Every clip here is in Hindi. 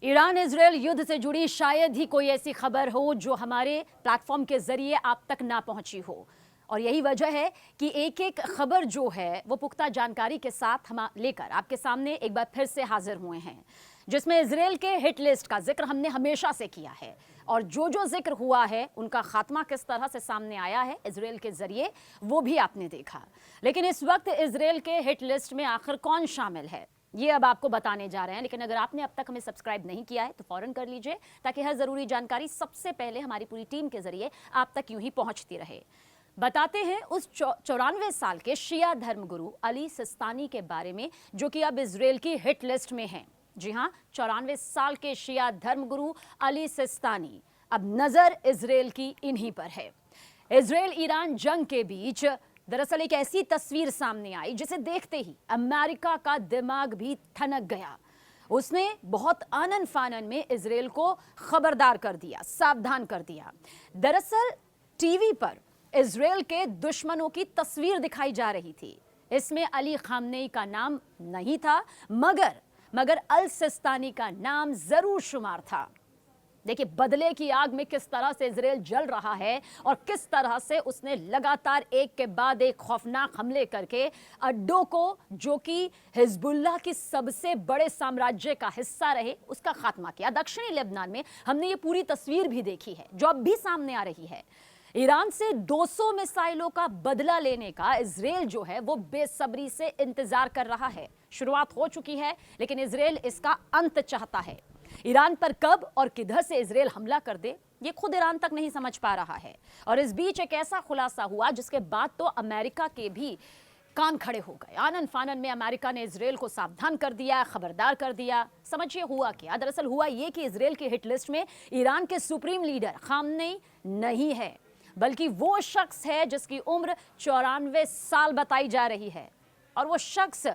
ईरान इजरायल युद्ध से जुड़ी शायद ही कोई ऐसी खबर हो जो हमारे प्लेटफॉर्म के जरिए आप तक ना पहुंची हो। और यही वजह है कि एक एक खबर जो है वो पुख्ता जानकारी के साथ हम लेकर आपके सामने एक बार फिर से हाजिर हुए हैं, जिसमें इजरायल के हिट लिस्ट का जिक्र हमने हमेशा से किया है और जो जिक्र हुआ है उनका खात्मा किस तरह से सामने आया है इजरायल के जरिए वो भी आपने देखा। लेकिन इस वक्त इजरायल के हिट लिस्ट में आखिर कौन शामिल है ये अब आपको बताने जा रहे हैं। लेकिन अगर आपने अब तक हमें सब्सक्राइब नहीं किया है तो फौरन कर लीजिए ताकि हर जरूरी जानकारी सबसे पहले हमारी पूरी टीम के जरिए आप तक यूं ही पहुंचती रहे। बताते हैं उस 94 साल के शिया धर्मगुरु अली सिस्तानी के बारे में जो कि अब इजरायल की हिट लिस्ट में हैं। जी हां, 94 साल के शिया धर्मगुरु अली सिस्तानी। अब नजर इजरायल की इन्हीं पर है। इजरायल ईरान जंग के बीच दरअसल एक ऐसी तस्वीर सामने आई जिसे देखते ही अमेरिका का दिमाग भी ठनक गया। उसने बहुत आनन फानन में इजरायल को खबरदार कर दिया, सावधान कर दिया। दरअसल टीवी पर इजरायल के दुश्मनों की तस्वीर दिखाई जा रही थी। इसमें अली खामनेई का नाम नहीं था, मगर अल सिस्तानी का नाम जरूर शुमार था। देखिए बदले की आग में किस तरह से इजरायल जल रहा है और किस तरह से उसने लगातार एक के बाद एक खौफनाक हमले करके अड्डों को जो कि हिजबुल्लाह की सबसे बड़े साम्राज्य का हिस्सा रहे उसका खात्मा किया। दक्षिणी लेबनान में हमने ये पूरी तस्वीर भी देखी है जो अब भी सामने आ रही है। ईरान से 200 मिसाइलों का बदला लेने का इजरायल जो है वो बेसब्री से इंतजार कर रहा है। शुरुआत हो चुकी है लेकिन इजरायल इसका अंत चाहता है। ईरान पर कब और किधर से इजरायल हमला कर दे ये खुद ईरान तक नहीं समझ पा रहा है। और इस बीच एक ऐसा खुलासा हुआ जिसके बाद तो अमेरिका के भी कान खड़े हो गए। आनन फानन में अमेरिका ने इजरायल को सावधान कर दिया, खबरदार कर दिया। समझिए हुआ क्या। दरअसल हुआ ये कि इजरायल की हिट लिस्ट में ईरान के सुप्रीम लीडर खामनेई नहीं है, बल्कि वो शख्स है जिसकी उम्र 94 साल बताई जा रही है। और वो शख्स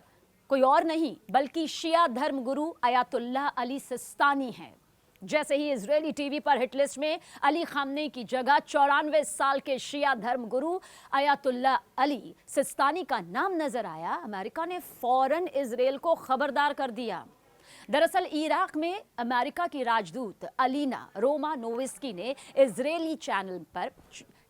कोई और नहीं बल्कि शिया धर्मगुरु अयातुल्लाह अली सिस्तानी हैं। जैसे ही इजरायली टीवी पर हिट लिस्ट में अली खामनेई की जगह 94 साल के शिया धर्मगुरु अयातुल्लाह अली सिस्तानी का नाम नजर आया, अमेरिका ने फौरन इजरायल को खबरदार कर दिया। दरअसल इराक में अमेरिका की राजदूत अलीना रोमानोविस्की ने इजरायली चैनल पर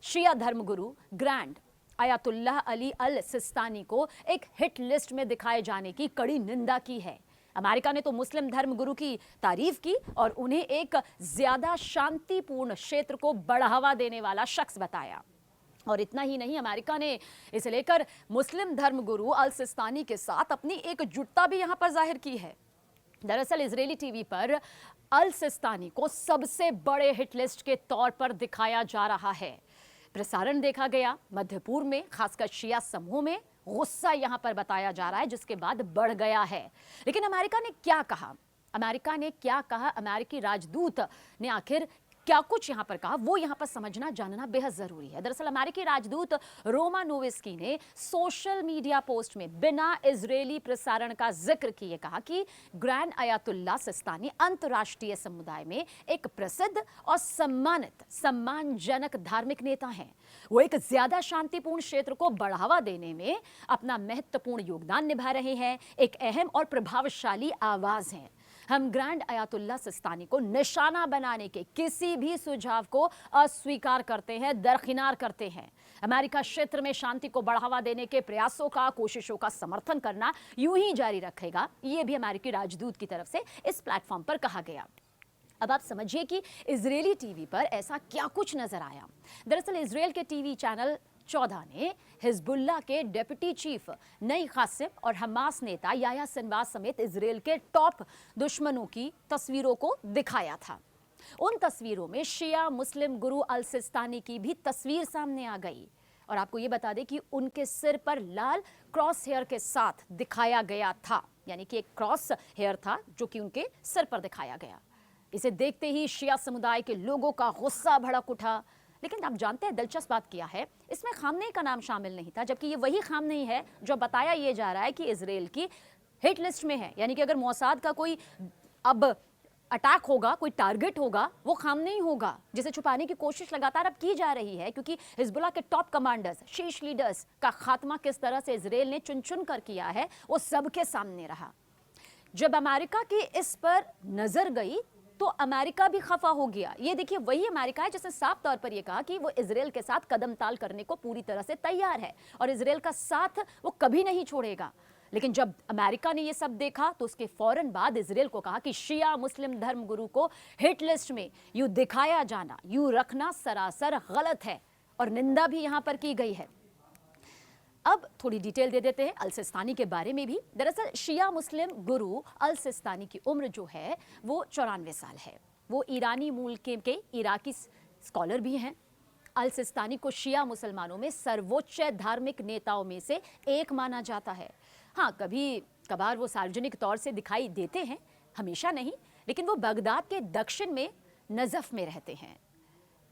शिया धर्मगुरु ग्रैंड अयातुल्लाह अली अल सिस्तानी को एक हिट लिस्ट में दिखाए जाने की कड़ी निंदा की है। अमेरिका ने तो मुस्लिम धर्मगुरु की तारीफ की और उन्हें एक ज्यादा शांतिपूर्ण क्षेत्र को बढ़ावा देने वाला शख्स बताया। और इतना ही नहीं, अमेरिका ने इसे लेकर मुस्लिम धर्मगुरु अल सिस्तानी के साथ अपनी एकजुटता भी यहां पर जाहिर की है। दरअसल इजरायली टीवी पर अल सिस्तानी को सबसे बड़े हिट लिस्ट के तौर पर दिखाया जा रहा है। प्रसारण देखा गया मध्य पूर्व में, खासकर शिया समूह में। गुस्सा यहां पर बताया जा रहा है जिसके बाद बढ़ गया है। लेकिन अमेरिका ने क्या कहा? अमेरिकी राजदूत ने आखिर क्या कुछ यहां पर कहा वो यहां पर समझना जानना बेहद जरूरी है। दरअसल अमेरिकी राजदूत रोमानोविस्की ने सोशल मीडिया पोस्ट में बिना इजरायली प्रसारण का जिक्र किए कहा कि ग्रैंड अयातुल्लाह सिस्तानी अंतर्राष्ट्रीय समुदाय में एक प्रसिद्ध और सम्मानजनक धार्मिक नेता हैं। वो एक ज्यादा शांतिपूर्ण क्षेत्र को बढ़ावा देने में अपना महत्वपूर्ण योगदान निभा रहे हैं, एक अहम और प्रभावशाली आवाज हैं। हम ग्रैंड अयातुल्लाह सिस्तानी को निशाना बनाने के किसी भी सुझाव को अस्वीकार करते हैं, दरकिनार करते हैं। अमेरिका क्षेत्र में शांति को बढ़ावा देने के प्रयासों का, कोशिशों का समर्थन करना यूं ही जारी रखेगा, ये भी अमेरिकी राजदूत की तरफ से इस प्लेटफॉर्म पर कहा गया। अब आप समझिए कि इजरायली टीवी पर ऐसा क्या कुछ नजर आया। दरअसल इजरायल के टीवी चैनल 14 ने हिजबुल्लाह के डेप्यूटी चीफ नई कासिम और हमास नेता याह्या सिनवार समेत इजरायल के टॉप दुश्मनों की तस्वीरों को दिखाया था। उन तस्वीरों में शिया मुस्लिम गुरु अल सिस्तानी की भी तस्वीर सामने आ गई। और आपको ये बता दें कि उनके सिर पर लाल क्रॉस हेयर के साथ दिखाया गया था, यानी कि एक क्रॉस हेयर था जो कि उनके सिर पर दिखाया गया। इसे देखते ही शिया समुदाय के लोगों का गुस्सा भड़क उठा। लेकिन आप जानते हैं दिलचस्प बात क्या है, इसमें खामनेई का नाम शामिल नहीं था, जबकि ये वही खामनेई है जो बताया ये जा रहा है कि इजरायल की हिट लिस्ट में है। यानी कि अगर मोसाद का कोई अब अटैक होगा, कोई टारगेट होगा, वो खामनेई होगा, जिसे छुपाने की कोशिश लगातार अब की जा रही है। क्योंकि हिजबुल्लाह के टॉप कमांडर्स, शीर्ष लीडर्स का खात्मा किस तरह से इजरायल ने चुन चुन कर किया है वो सबके सामने रहा। जब अमेरिका की इस पर नजर गई तो अमेरिका भी खफा हो गया। ये देखिए वही अमेरिका है जिसने साफ तौर पर यह कहा कि वो इजराइल के साथ कदम ताल करने को पूरी तरह से तैयार है और इजराइल का साथ वो कभी नहीं छोड़ेगा। लेकिन जब अमेरिका ने ये सब देखा तो उसके फौरन बाद इजराइल को कहा कि शिया मुस्लिम धर्मगुरु को हिट लिस्ट में यूं दिखाया जाना, यूं रखना सरासर गलत है और निंदा भी यहां पर की गई है। अब थोड़ी डिटेल दे देते हैं अल सिस्तानी के बारे में भी। दरअसल शिया मुस्लिम गुरु अल सिस्तानी की उम्र जो है वो 94 साल है। वो ईरानी मूल के इराकी स्कॉलर भी हैं। अल सिस्तानी को शिया मुसलमानों में सर्वोच्च धार्मिक नेताओं में से एक माना जाता है। हाँ, कभी कभार वो सार्वजनिक तौर से दिखाई देते हैं, हमेशा नहीं, लेकिन वो बगदाद के दक्षिण में नजफ में रहते हैं।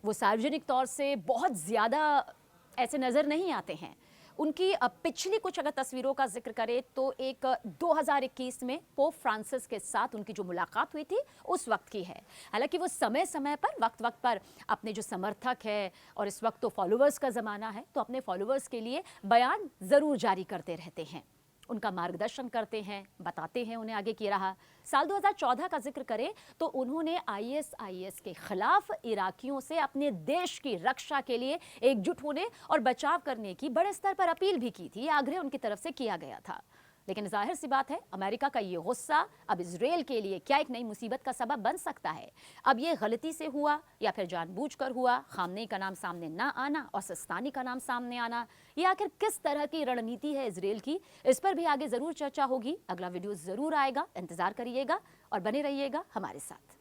वो सार्वजनिक तौर से बहुत ज़्यादा ऐसे नज़र नहीं आते हैं। उनकी पिछली कुछ अगर तस्वीरों का जिक्र करें तो एक 2021 में पोप फ्रांसिस के साथ उनकी जो मुलाकात हुई थी उस वक्त की है। हालांकि वो समय समय पर वक्त पर अपने जो समर्थक है और इस वक्त तो फॉलोअर्स का ज़माना है तो अपने फॉलोअर्स के लिए बयान ज़रूर जारी करते रहते हैं, उनका मार्गदर्शन करते हैं, बताते हैं उन्हें आगे की राह। साल 2014 का जिक्र करें तो उन्होंने ISIS के खिलाफ इराकियों से अपने देश की रक्षा के लिए एकजुट होने और बचाव करने की बड़े स्तर पर अपील भी की थी। आग्रह उनकी तरफ से किया गया था। लेकिन जाहिर सी बात है अमेरिका का ये गुस्सा अब इजराइल के लिए क्या एक नई मुसीबत का सबब बन सकता है। अब ये गलती से हुआ या फिर जानबूझकर हुआ, खामनेई का नाम सामने ना आना और सिस्तानी का नाम सामने आना, ये आखिर किस तरह की रणनीति है इजराइल की, इस पर भी आगे जरूर चर्चा होगी। अगला वीडियो जरूर आएगा, इंतजार करिएगा और बने रहिएगा हमारे साथ।